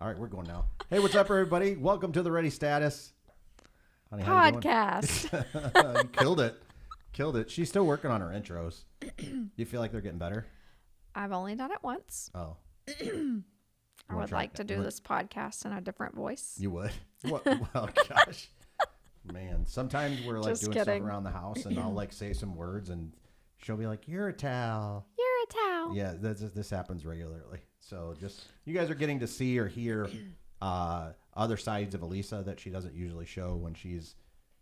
All right, we're going now. Hey, what's up, everybody? Welcome to the Ready Status Honey, podcast. You killed it. Killed it. She's still working on her intros. Do you feel like they're getting better? I've only done it once. Oh. I would like to do this podcast in a different voice. You would? What? Well, gosh. Man, sometimes we're like Just doing kidding. stuff around the house and I'll like say some words and she'll be like, "You're a towel." You're a towel. Yeah, this happens regularly. So just, you guys are getting to see or hear other sides of Alisa that she doesn't usually show when she's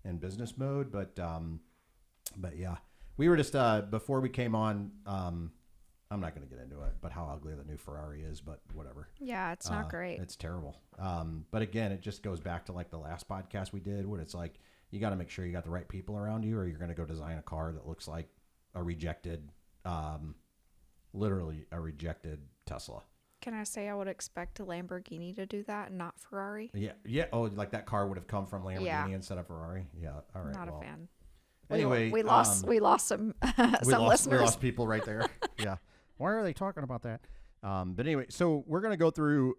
in business mode. But yeah, we were just, before we came on, I'm not going to get into it, but how ugly the new Ferrari is, but whatever. Yeah, it's not great. It's terrible. But again, it just goes back to like the last podcast we did, when it's like, you got to make sure you got the right people around you, or you're going to go design a car that looks like a rejected, literally a rejected Tesla. Can I say I would expect a Lamborghini to do that and not Ferrari? Yeah. Oh, like that car would have come from Lamborghini instead of Ferrari. Yeah. All right. Not a fan. Anyway, we lost some listeners. We lost people right there. Yeah. Why are they talking about that? But anyway, so we're going to go through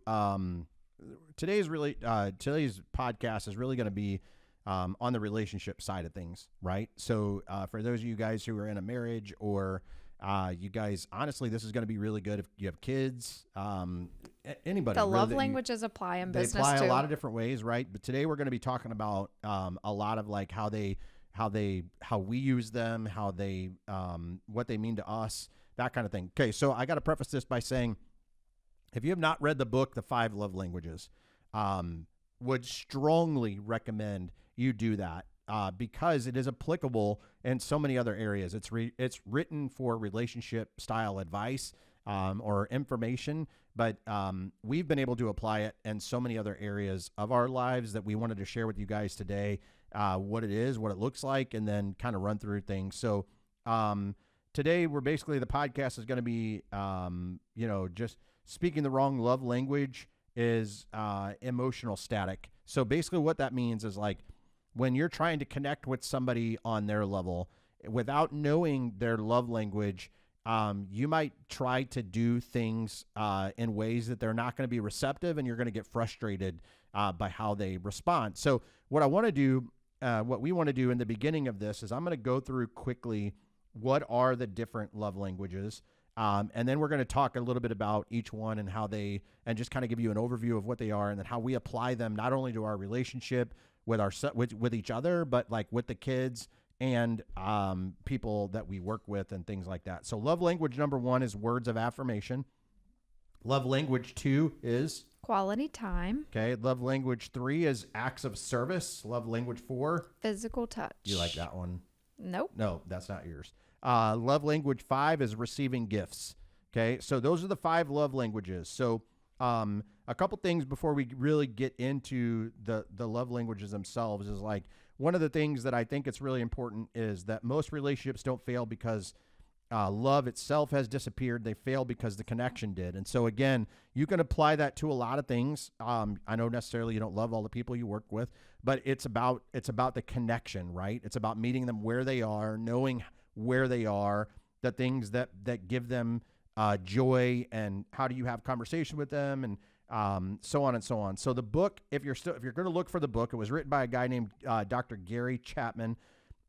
today's podcast is really going to be on the relationship side of things, right? So for those of you guys who are in a marriage, or you guys, honestly, this is going to be really good if you have kids. Anybody. The really love languages apply in business too. They apply a lot of different ways, right? But today we're going to be talking about a lot of like how we use them, how they what they mean to us, that kind of thing. Okay, so I got to preface this by saying, if you have not read the book, The 5 Love Languages, would strongly recommend you do that because it is applicable in so many other areas. It's written for relationship style advice or information, but we've been able to apply it in so many other areas of our lives that we wanted to share with you guys today. What it is, what it looks like, and then kind of run through things. So today the podcast is going to be, just speaking the wrong love language is emotional static. So basically what that means is like when you're trying to connect with somebody on their level without knowing their love language, you might try to do things in ways that they're not going to be receptive, and you're going to get frustrated by how they respond. So what we want to do in the beginning of this is I'm going to go through quickly what are the different love languages, and then we're going to talk a little bit about each one and how and just kind of give you an overview of what they are, and then how we apply them not only to our relationship with each other, but like with the kids and people that we work with and things like that. So love language number 1 is words of affirmation. Love language 2 is quality time. Okay. Love language 3 is acts of service. Love language 4, physical touch. You like that one? Nope. No, that's not yours. Love language 5 is receiving gifts. Okay. So those are the 5 love languages. So a couple things before we really get into the love languages themselves is like, one of the things that I think it's really important is that most relationships don't fail because love itself has disappeared. They fail because the connection did. And so again, you can apply that to a lot of things. I know necessarily you don't love all the people you work with, but it's about the connection, right? It's about meeting them where they are, knowing where they are, the things that give them joy, and how do you have conversation with them, and so on and so on. So the book, if you're going to look for the book, it was written by a guy named Dr. Gary Chapman.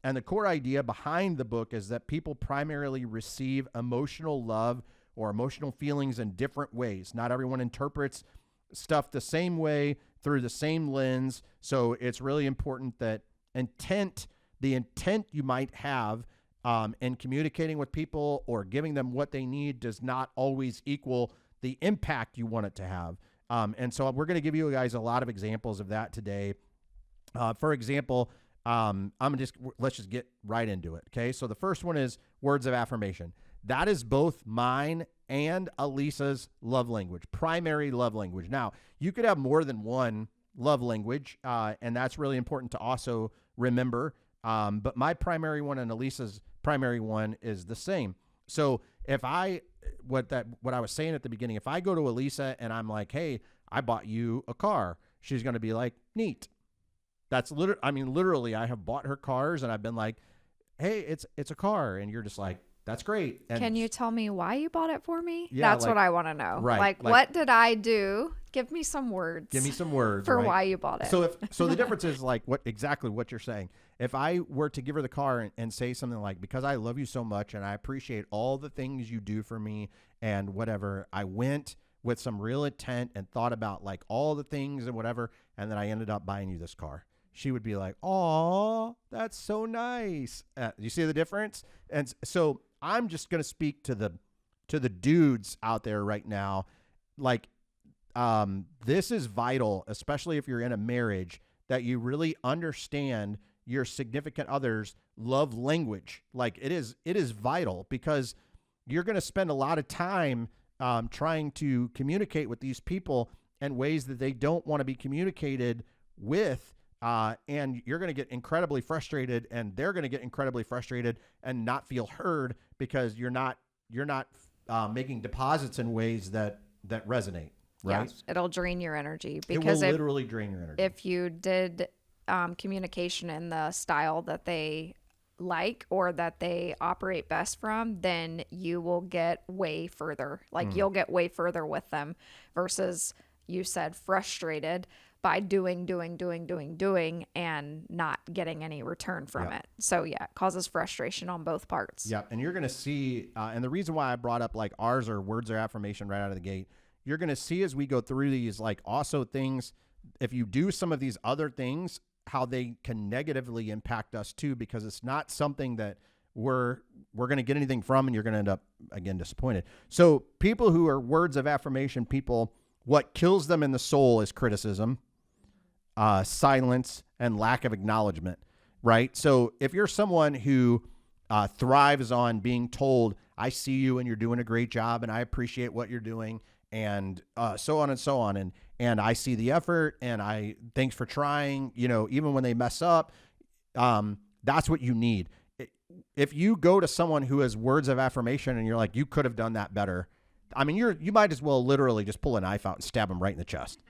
And the core idea behind the book is that people primarily receive emotional love or emotional feelings in different ways. Not everyone interprets stuff the same way through the same lens. So it's really important that the intent you might have in communicating with people or giving them what they need does not always equal the impact you want it to have. And so we're going to give you guys a lot of examples of that today. For example, let's just get right into it. Okay. So the first one is words of affirmation. That is both mine and Alisa's love language, primary love language. Now, you could have more than one love language, and that's really important to also remember. But my primary one and Alisa's primary one is the same. So what I was saying at the beginning, if I go to Alisa and I'm like, "Hey, I bought you a car," she's going to be like, "Neat." That's literally, I have bought her cars and I've been like, "Hey, it's a car." And you're just like, "That's great." And can you tell me why you bought it for me? Yeah, That's what I want to know. Right. Like, what did I do Give me some words. Give me some words for right? why you bought it. So the difference is like what you're saying. If I were to give her the car and say something like, because I love you so much and I appreciate all the things you do for me and whatever, I went with some real intent and thought about like all the things and whatever, and then I ended up buying you this car. She would be like, "Aw, that's so nice." You see the difference? And so I'm just going to speak to the dudes out there right now. Like, this is vital, especially if you're in a marriage, that you really understand your significant other's love language. Like it is vital, because you're going to spend a lot of time trying to communicate with these people in ways that they don't want to be communicated with. And you're going to get incredibly frustrated, and they're going to get incredibly frustrated and not feel heard because you're not making deposits in ways that resonate. Right? Yes, it'll drain your energy, It because will literally drain your energy. if you did communication in the style that they like or that they operate best from, then you will get way further. Like you'll get way further with them versus, you said, frustrated by doing and not getting any return from it. So yeah, it causes frustration on both parts. Yeah. And you're going to see, and the reason why I brought up like ours are words of affirmation right out of the gate, you're going to see as we go through these, like also things, if you do some of these other things, how they can negatively impact us too, because it's not something that we're going to get anything from, and you're going to end up again disappointed. So people who are words of affirmation people, what kills them in the soul is criticism, silence, and lack of acknowledgement, right? So if you're someone who thrives on being told, I see you and you're doing a great job and I appreciate what you're doing, and so on and so on, and I see the effort, and thanks for trying, even when they mess up, that's what you need. If you go to someone who has words of affirmation and you're like, you could have done that better, I mean, you might as well literally just pull a knife out and stab them right in the chest.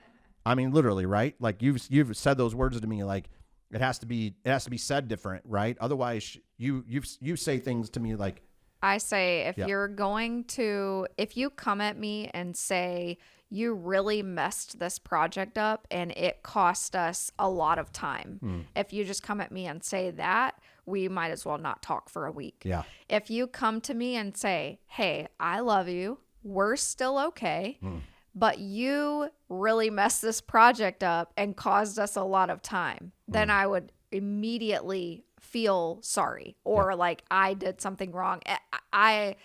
I mean, literally, right? Like you've said those words to me, like it has to be said different, right? Otherwise, you say things to me like, I say, if you come at me and say, you really messed this project up and it cost us a lot of time. If you just come at me and say that, we might as well not talk for a week. Yeah. If you come to me and say, hey, I love you, we're still okay, but you really messed this project up and caused us a lot of time, then I would immediately feel sorry, or like I did something wrong. I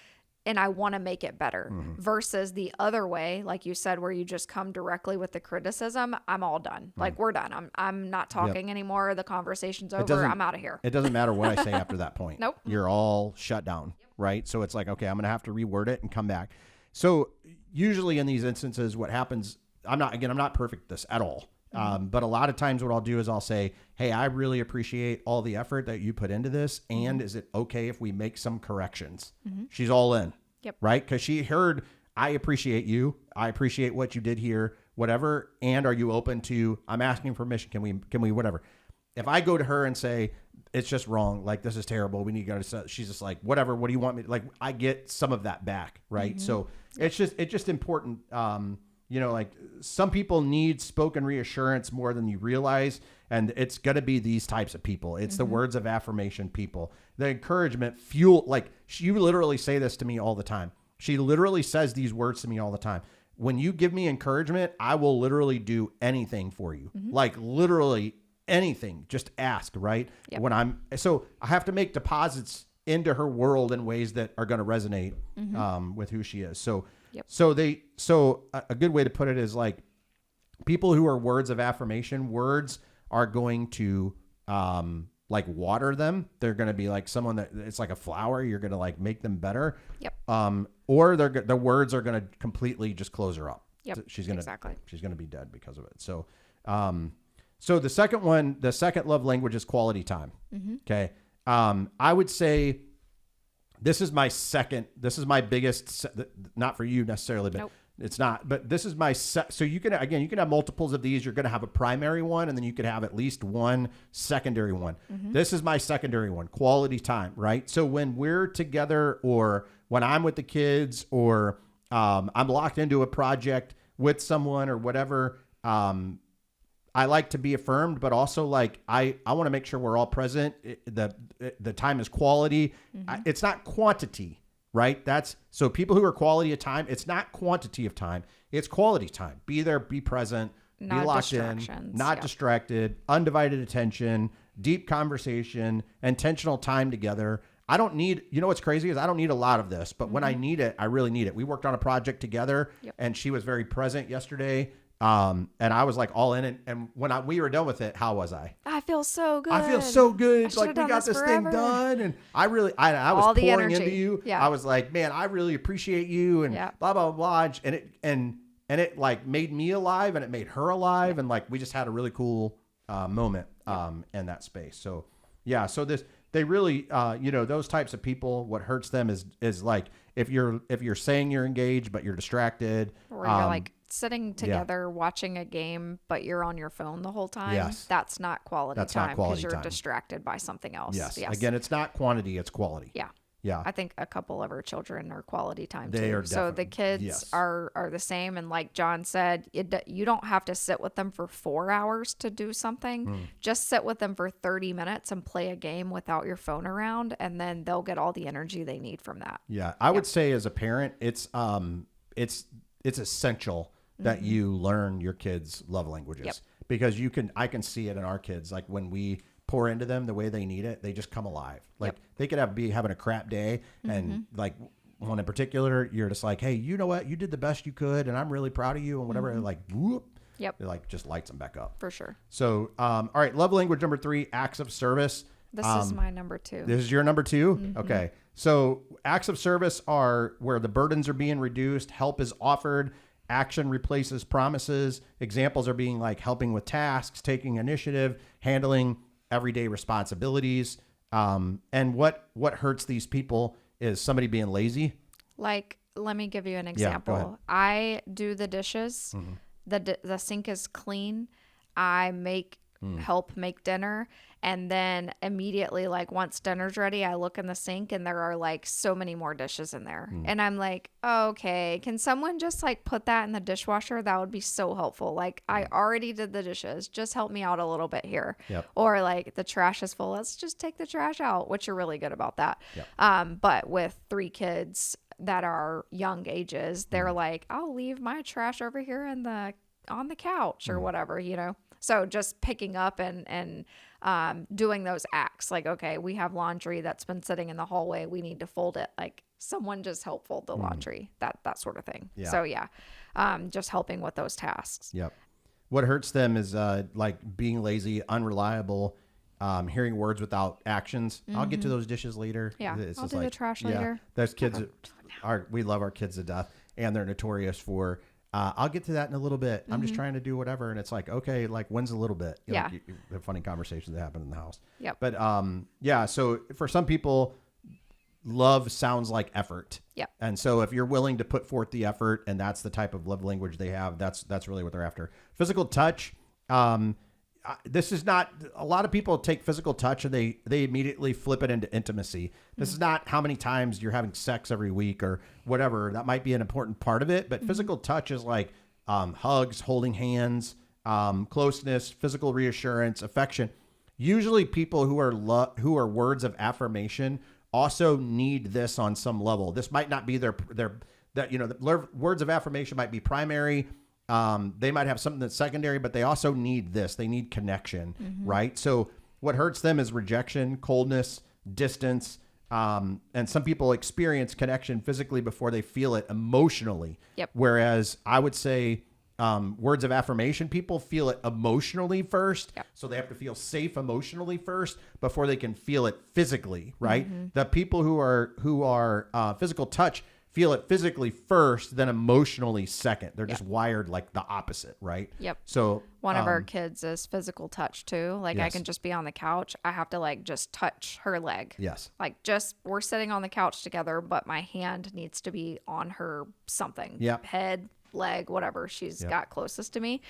want to make it better, versus the other way, like you said, where you just come directly with the criticism. I'm all done. Like we're done. I'm not talking anymore. The conversation's over. I'm out of here. It doesn't matter what I say after that point. Nope. You're all shut down, right? So it's like, okay, I'm going to have to reword it and come back. So usually in these instances, what happens, I'm not perfect at this at all. But a lot of times what I'll do is I'll say, hey, I really appreciate all the effort that you put into this. And is it okay if we make some corrections? She's all in. Yep. Right? Because she heard, I appreciate you. I appreciate what you did here, whatever. And are you open to, I'm asking permission. Can we, whatever. If I go to her and say, it's just wrong, like this is terrible, we need to go to, she's just like, whatever, what do you want me to, like, I get some of that back. Right. So it's just important. Like some people need spoken reassurance more than you realize. And it's going to be these types of people. It's the words of affirmation people, the encouragement fuel. Like you literally say this to me all the time. She literally says these words to me all the time. When you give me encouragement, I will literally do anything for you. Like literally anything, just ask, right? Yep. So I have to make deposits into her world in ways that are going to resonate with who she is. So, so a good way to put it is like people who are words of affirmation, words are going to like water them. They're going to be like someone that it's like a flower. You're going to like make them better. Yep. Or the words are going to completely just close her up. Yep. She's going to be dead because of it. So, so the second love language is quality time. Okay. I would say this is my biggest, not for you necessarily, but it's not, but this is my so you can have multiples of these. You're going to have a primary one, and then you could have at least one secondary one. This is my secondary one, quality time, right? So when we're together, or when I'm with the kids, or I'm locked into a project, with someone or whatever, I like to be affirmed, but also like I want to make sure we're all present. The time is quality. It's not quantity, right? That's so people who are quality of time. It's not quantity of time. It's quality time. Be there, be present, be locked in, not distracted, undivided attention, deep conversation, intentional time together. I don't need, you know what's crazy is I don't need a lot of this, but when I need it, I really need it. We worked on a project together and she was very present yesterday. And I was like all in it. And when we were done with it, how was I? I feel so good. I feel so good. Like we got this thing done. And I was all pouring into you. Yeah. I was like, man, I really appreciate you and blah, blah, blah. And it like made me alive and it made her alive. And like, we just had a really cool moment in that space. So yeah. So they really, those types of people, what hurts them is like, if you're saying you're engaged, but you're distracted, or you're like sitting together watching a game, but you're on your phone the whole time. That's not quality time because you're distracted by something else. Yes. Again, it's not quantity, it's quality. Yeah. I think a couple of our children are quality time they too. Are so the kids are the same. And like John said, you don't have to sit with them for 4 hours to do something. Just sit with them for 30 minutes and play a game without your phone around. And then they'll get all the energy they need from that. Yeah. I would say as a parent, it's essential that you learn your kids' love languages because I can see it in our kids. Like when we pour into them the way they need it, they just come alive. Like they could be having a crap day and like one in particular, you're just like, hey, you know what? You did the best you could and I'm really proud of you and whatever. And like, whoop, it like just lights them back up. For sure. So, all right. Love language number 3, acts of service. This is my number 2. This is your number 2? Okay. So acts of service are where the burdens are being reduced, help is offered, action replaces promises. Examples are being like helping with tasks, taking initiative, handling everyday responsibilities. And what hurts these people is somebody being lazy. Like, let me give you an example. I do the dishes. The sink is clean. I help make dinner. And then immediately, like once dinner's ready, I look in the sink and there are like so many more dishes in there. And I'm like, okay, can someone just like put that in the dishwasher? That would be so helpful. Like I already did the dishes. Just help me out a little bit here. Or like the trash is full. Let's just take the trash out, which you're really good about that. But with 3 kids that are young ages, they're like, I'll leave my trash over here on the couch or whatever, So just picking up and doing those acts like, okay, we have laundry that's been sitting in the hallway. We need to fold it. Like someone just help fold the laundry, that sort of thing. So just helping with those tasks. What hurts them is like being lazy, unreliable, hearing words without actions. I'll get to those dishes later. I'll do the trash later. Those kids we love our kids to death and they're notorious for I'll get to that in a little bit. I'm just trying to do whatever. And it's like, okay, like when's a little bit? You have funny conversations that happen in the house. But so for some people, love sounds like effort. And so if you're willing to put forth the effort and that's the type of love language they have, that's really what they're after. Physical touch. This is not, a lot of people take physical touch and they immediately flip it into intimacy. This is not how many times you're having sex every week or whatever. That might be an important part of it, but physical touch is like hugs, holding hands, closeness, physical reassurance, affection. Usually people who are words of affirmation also need this on some level. This might not be their the words of affirmation might be primary. They might have something that's secondary, but they also need this. They need connection, right? So what hurts them is rejection, coldness, distance. And some people experience connection physically before they feel it emotionally. Whereas I would say words of affirmation, people feel it emotionally first. So they have to feel safe emotionally first before they can feel it physically, right? The people who are physical touch feel it physically first, then emotionally second. They're just wired like the opposite, right? So one of our kids is physical touch too. Like I can just be on the couch. I have to like just touch her leg. Like just we're sitting on the couch together, but my hand needs to be on her something. Head, leg, whatever she's got closest to me.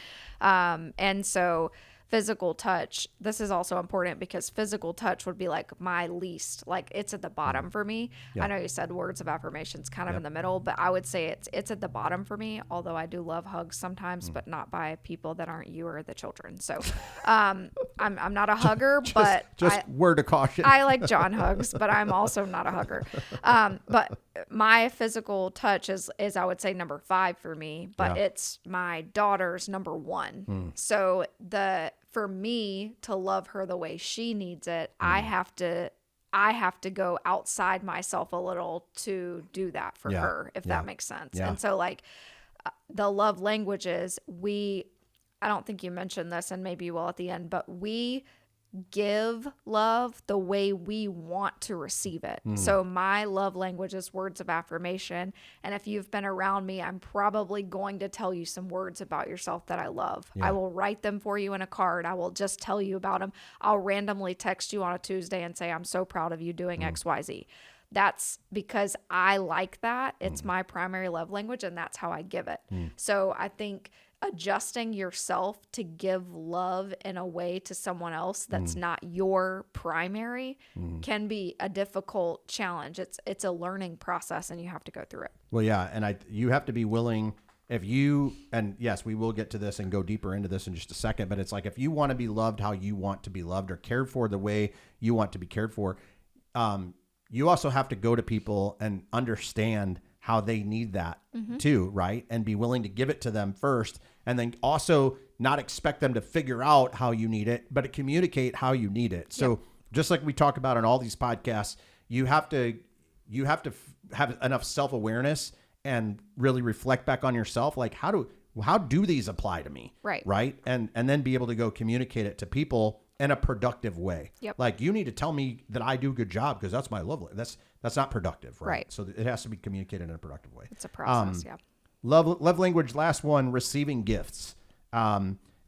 And so physical touch, this is also important because physical touch would be like my least, like it's at the bottom for me. Yeah. I know you said words of affirmations kind of in the middle, but I would say it's at the bottom for me, although I do love hugs sometimes, but not by people that aren't you or the children. So I'm not a hugger, but word of caution. I like John hugs, but I'm also not a hugger. But my physical touch is I would say number 5 for me, but it's my daughter's number 1. So for me to love her the way she needs it, I have to go outside myself a little to do that for her, if that makes sense. Yeah. And so like the love languages, I don't think you mentioned this, and maybe you will at the end, but we give love the way we want to receive it. So my love language is words of affirmation. And if you've been around me, I'm probably going to tell you some words about yourself that I love. Yeah. I will write them for you in a card. I will just tell you about them. I'll randomly text you on a Tuesday and say, I'm so proud of you doing XYZ. That's because I like that. It's my primary love language, and that's how I give it. So I think adjusting yourself to give love in a way to someone else that's not your primary can be a difficult challenge. It's a learning process, and you have to go through it. Well, yeah, and you have to be willing. And yes, we will get to this and go deeper into this in just a second, but it's like if you want to be loved how you want to be loved or cared for the way you want to be cared for, you also have to go to people and understand how they need that too, right? And be willing to give it to them first, and then also not expect them to figure out how you need it, but to communicate how you need it. So just like we talk about on all these podcasts, you have to have enough self-awareness and really reflect back on yourself. Like how do these apply to me? Right. And then be able to go communicate it to people in a productive way. Yep. Like you need to tell me that I do a good job because that's my love. That's not productive, right? So it has to be communicated in a productive way. It's a process, Love language, last one, receiving gifts.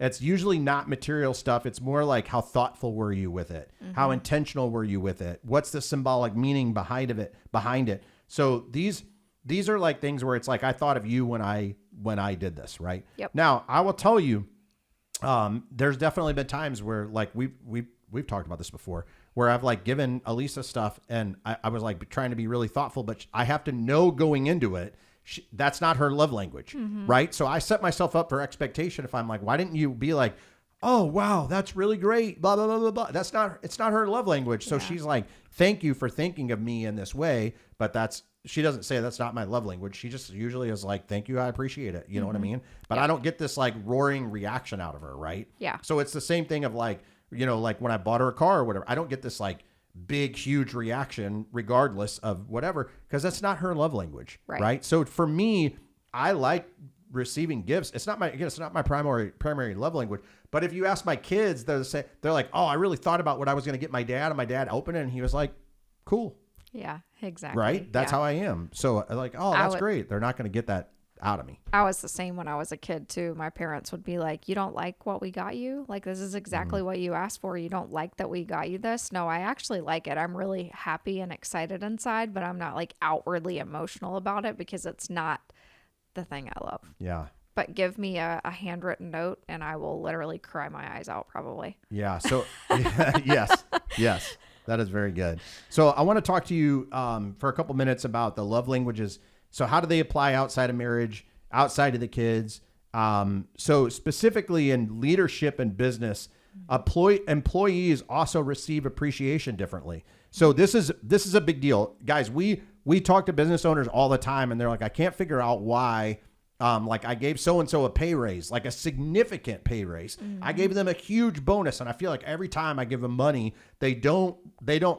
It's usually not material stuff. It's more like how thoughtful were you with it? How intentional were you with it? What's the symbolic meaning behind it? So these are like things where it's like, I thought of you when I did this, right? Yep. Now I will tell you, there's definitely been times where like we've talked about this before, where I've like given Alisa stuff and I was like trying to be really thoughtful, but I have to know going into it, that's not her love language, right? So I set myself up for expectation. If I'm like, why didn't you be like, oh, wow, that's really great, blah, blah, blah, blah, blah. It's not her love language. So she's like, thank you for thinking of me in this way. But she doesn't say that's not my love language. She just usually is like, thank you, I appreciate it. You know what I mean? But I don't get this like roaring reaction out of her, right? Yeah. So it's the same thing of like, like when I bought her a car or whatever, I don't get this like big, huge reaction regardless of whatever, because that's not her love language. Right. So for me, I like receiving gifts. It's not my primary love language. But if you ask my kids, they're like, oh, I really thought about what I was going to get my dad, and my dad opened it and he was like, cool. Yeah, exactly. Right. That's how I am. So like, oh, that's great. They're not going to get that out of me. I was the same when I was a kid too. My parents would be like, you don't like what we got you? Like, this is exactly what you asked for. You don't like that we got you this? No, I actually like it. I'm really happy and excited inside, but I'm not like outwardly emotional about it because it's not the thing I love. Yeah. But give me a handwritten note and I will literally cry my eyes out probably. Yeah. So yes. That is very good. So I want to talk to you for a couple minutes about the love languages. So how do they apply outside of marriage, outside of the kids? So specifically in leadership and business, employees also receive appreciation differently. So this is a big deal. Guys, we talk to business owners all the time and they're like, I can't figure out why like I gave so-and-so a pay raise, like a significant pay raise. I gave them a huge bonus. And I feel like every time I give them money, they don't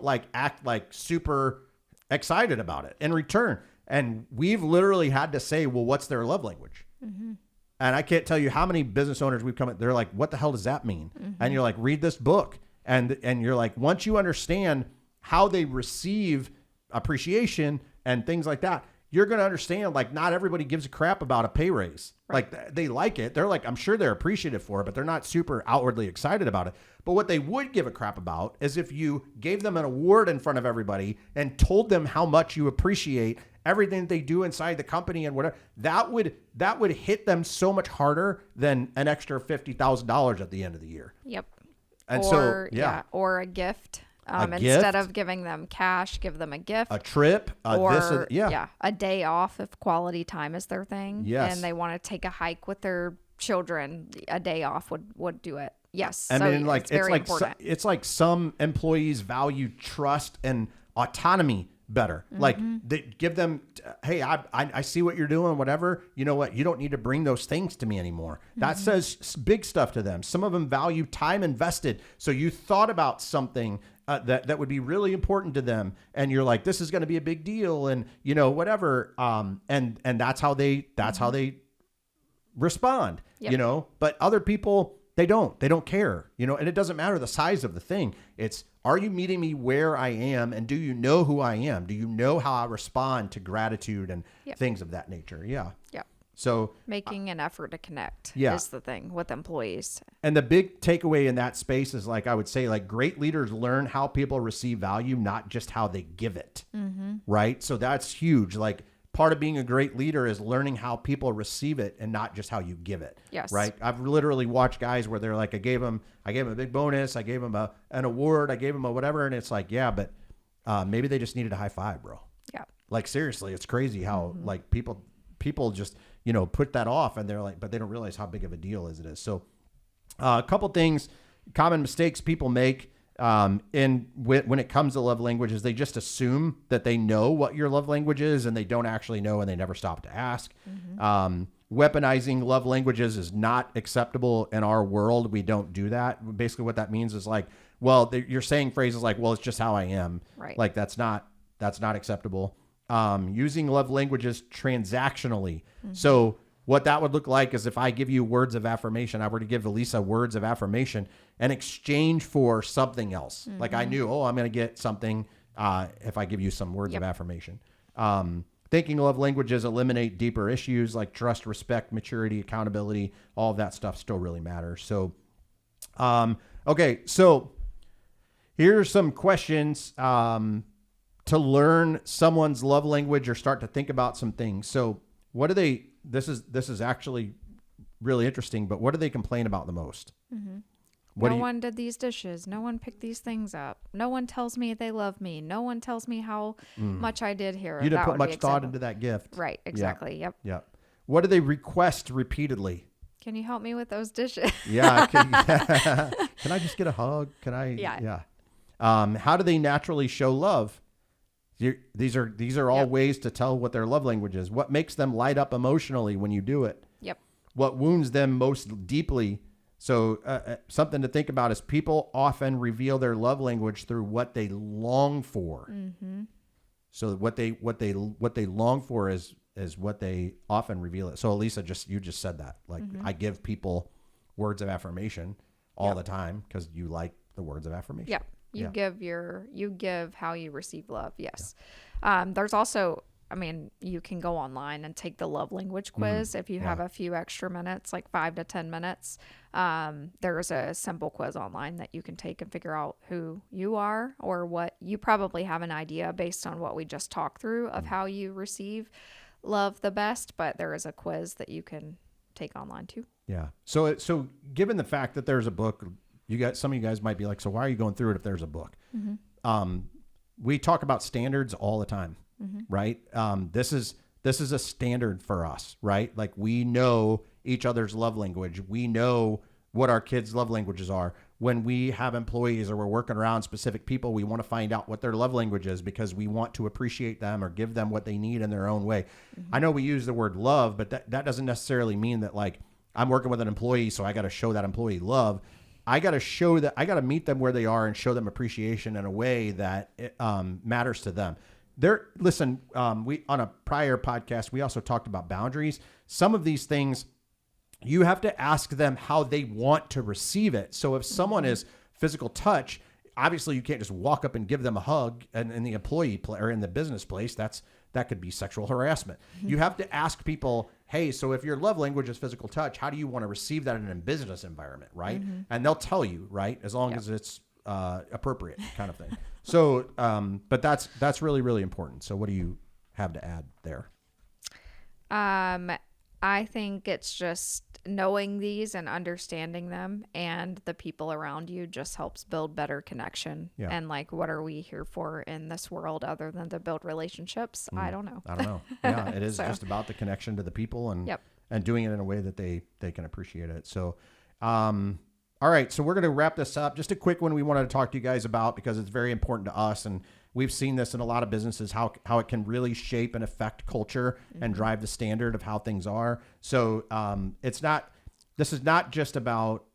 like act like super excited about it in return. And we've literally had to say, well, what's their love language? And I can't tell you how many business owners we've come at. They're like, what the hell does that mean? And you're like, read this book. And you're like, once you understand how they receive appreciation and things like that, you're going to understand, like, not everybody gives a crap about a pay raise. Right. Like, they like it. They're like, I'm sure they're appreciative for it, but they're not super outwardly excited about it. But what they would give a crap about is if you gave them an award in front of everybody and told them how much you appreciate everything that they do inside the company and whatever, that would hit them so much harder than an extra $50,000 at the end of the year. Yep. And or a gift. Gift? Instead of giving them cash, give them a gift. A trip, Or a day off if quality time is their thing. Yes. And they want to take a hike with their children. A day off would do it. Yes. I mean, like, it's very important. it's like some employees value trust and autonomy better. Like, they give them, hey, I see what you're doing, whatever. You know what? You don't need to bring those things to me anymore. That says big stuff to them. Some of them value time invested. So you thought about something that would be really important to them, and you're like, this is going to be a big deal, and whatever. And that's how they respond. Yep. But other people, they don't care, and it doesn't matter the size of the thing. It's, are you meeting me where I am? And do you know who I am? Do you know how I respond to gratitude and things of that nature? Yeah. Yep. So making an effort to connect Yeah. is the thing with employees. And the big takeaway in that space is, like, I would say, like, great leaders learn how people receive value, not just how they give it. Right. So that's huge. Like, part of being a great leader is learning how people receive it and not just how you give it. Yes. Right. I've literally watched guys where they're like, I gave them a big bonus. I gave them an award. I gave them a whatever. And it's like, yeah, but maybe they just needed a high five, bro. Yeah. Like, seriously, it's crazy how like people just, put that off, and they're like, but they don't realize how big of a deal it is. So a couple things, common mistakes people make when it comes to love languages, they just assume that they know what your love language is, and they don't actually know, and they never stop to ask. Weaponizing love languages is not acceptable in our world. We don't do that. Basically what that means is, like, well, you're saying phrases like, well, it's just how I am. Right. Like, that's not acceptable. Using love languages transactionally. So what that would look like is, if I give you words of affirmation, I were to give Alisa words of affirmation in exchange for something else. Like, I knew, I'm going to get something if I give you some words of affirmation. Thinking love languages eliminate deeper issues like trust, respect, maturity, accountability. All of that stuff still really matters. So, okay. So here's some questions to learn someone's love language or start to think about some things. So what do they, this is actually really interesting, but what do they complain about the most? No one did these dishes. No one picked these things up. No one tells me they love me. No one tells me how much I did here. You didn't put much thought into that gift. Right. Exactly. Yep. Yep. What do they request repeatedly? Can you help me with those dishes? Yeah. Can I just get a hug? Can I? Yeah. How do they naturally show love? These are all ways to tell what their love language is. What makes them light up emotionally when you do it? Yep. What wounds them most deeply? So something to think about is, people often reveal their love language through what they long for. So what they long for is what they often reveal it. So Alisa, you just said that. Like, I give people words of affirmation all the time because you like the words of affirmation. Yep. You give how you receive love. Yes. There's also, you can go online and take the love language quiz if you have a few extra minutes, like 5 to 10 minutes. There's a simple quiz online that you can take and figure out who you are, or what you probably have an idea based on what we just talked through of how you receive love the best. But there is a quiz that you can take online too. Yeah. So given the fact that there's a book, some of you guys might be like, so why are you going through it if there's a book? We talk about standards all the time, right? This is a standard for us, right? Like, we know each other's love language. We know what our kids' love languages are. When we have employees or we're working around specific people, we want to find out what their love language is, because we want to appreciate them or give them what they need in their own way. I know we use the word love, but that doesn't necessarily mean that, like, I'm working with an employee, so I got to show that employee love. I got to meet them where they are and show them appreciation in a way that matters to them. We on a prior podcast, we also talked about boundaries. Some of these things, you have to ask them how they want to receive it. So if someone is physical touch, obviously you can't just walk up and give them a hug in the employee or in the business place. That could be sexual harassment. You have to ask people, hey, so if your love language is physical touch, how do you want to receive that in a business environment, right? And they'll tell you, right, as long as it's appropriate, kind of thing. So, but that's really, really important. So what do you have to add there? I think it's just knowing these and understanding them, and the people around you just helps build better connection. Yeah. And like, what are we here for in this world other than to build relationships? I don't know. I don't know. Yeah, it is So- just about the connection to the people and Yep. and doing it in a way that they can appreciate it. So, all right. So we're going to wrap this up. Just a quick one we wanted to talk to you guys about because it's very important to us, and we've seen this in a lot of businesses how it can really shape and affect culture and drive the standard of how things are. So this is not just about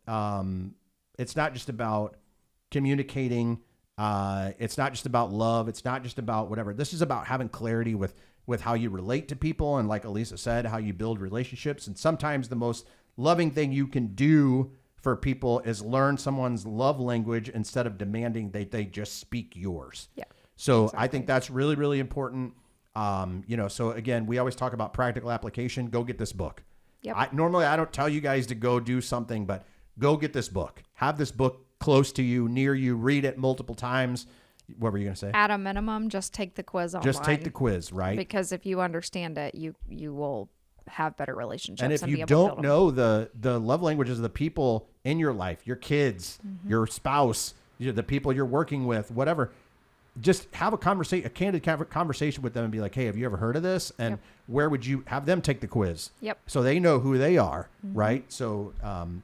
communicating. It's not just about love. It's not just about whatever. This is about having clarity with how you relate to people. And like Alisa said, how you build relationships. And sometimes the most loving thing you can do for people is learn someone's love language instead of demanding that they just speak yours. Yeah. So Exactly. I think that's really, really important. So again, we always talk about practical application. Go get this book. Yep. Normally I don't tell you guys to go do something, but go get this book. Have this book close to you, near you, read it multiple times. What were you going to say? At a minimum, just take the quiz online. Just take the quiz, right? Because if you understand it, you will have better relationships. And if be you able to build don't them. know the love languages of the people in your life, your kids, your spouse, the people you're working with, whatever, just have a candid conversation with them and be like, hey, have you ever heard of this? And where would you have them take the quiz? Yep. So they know who they are, right? So,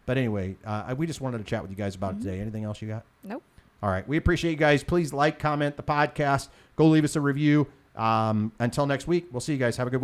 but anyway, we just wanted to chat with you guys about it today. Anything else you got? Nope. All right. We appreciate you guys. Please like, comment the podcast. Go leave us a review. Until next week, we'll see you guys. Have a good week.